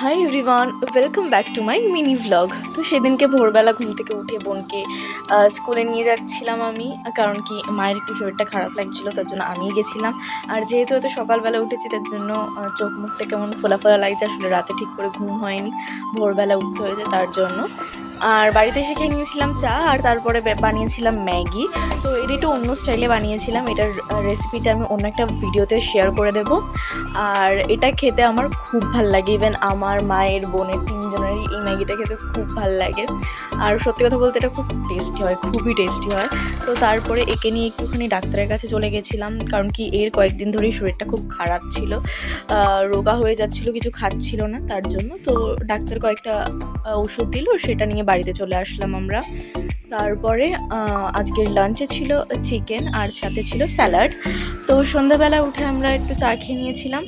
Hi everyone, welcome back to my mini vlog. তো সেদিনকে ভোরবেলা ঘুম থেকে উঠে বোনকে স্কুলে নিয়ে যাচ্ছিলাম আমি, কারণ কি মায়ের একটু শরীরটা খারাপ লাগছিলো, তার জন্য আমিই গেছিলাম। আর যেহেতু এত সকালবেলা উঠেছি তার জন্য চোখ মুখটা কেমন ফোলা ফোলা লাগছে, আসলে রাতে ঠিক করে ঘুম হয়নি, ভোরবেলা উঠতে হয়েছে তার জন্য। আর বাড়িতে এসে খেয়ে নিয়েছিলাম চা, আর তারপরে বানিয়েছিলাম ম্যাগি। তো এটা একটু অন্য স্টাইলে বানিয়েছিলাম, এটার রেসিপিটা আমি অন্য একটা ভিডিওতে শেয়ার করে দেব। আর এটা খেতে আমার খুব ভাল লাগে, ইভেন আমার মায়ের বোনের তিনজনেরই এই ম্যাগিটা খেতে খুব ভাল লাগে। আর সত্যি কথা বলতে এটা খুব টেস্টি হয়, খুবই টেস্টি হয়। তো তারপরে একে নিয়ে একটুখানি ডাক্তারের কাছে চলে গেছিলাম, কারণ কি এর কয়েকদিন ধরেই শরীরটা খুব খারাপ ছিল, রোগা হয়ে যাচ্ছিল, কিছু খাচ্ছিল না, তার জন্য তো ডাক্তার কয়েকটা ওষুধ দিল, সেটা নিয়ে বাড়িতে চলে আসলাম আমরা। তারপরে আজকের লাঞ্চে ছিল চিকেন আর সাথে ছিল স্যালাড। তো সন্ধ্যাবেলা উঠে আমরা একটু চা খেয়ে নিয়েছিলাম।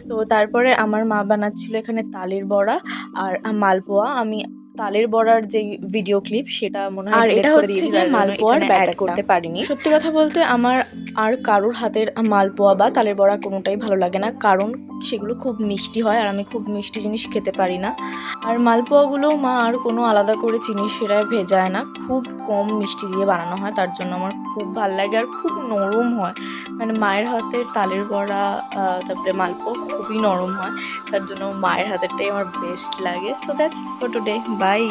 তো তারপরে আমার মা বানাচ্ছিল এখানে তালের বড়া আর মালপোয়া। আমি তালের বড়ার যে ভিডিও ক্লিপ সেটা মনে হয় ডিলিট করে দিয়েছি, তার জন্য এখানে অ্যাড করতে পারিনি। সত্যি কথা বলতে আমার আর কারোর হাতের মালপোয়া বা তালের বড়া কোনোটাই ভালো লাগে না, কারণ সেগুলো খুব মিষ্টি হয় আর আমি খুব মিষ্টি জিনিস খেতে পারি না। আর মালপোয়াগুলোও মা আর কোনো আলাদা করে চিনি শিরায় ভেজায় না, খুব কম মিষ্টি দিয়ে বানানো হয়, তার জন্য আমার খুব ভাল লাগে আর খুব নরম হয়। মানে মায়ের হাতের তালের বড়া তারপরে মালপোয়া খুবই নরম হয়, তার জন্য মায়ের হাতেরটাই আমার বেস্ট লাগে। So that's for today, by.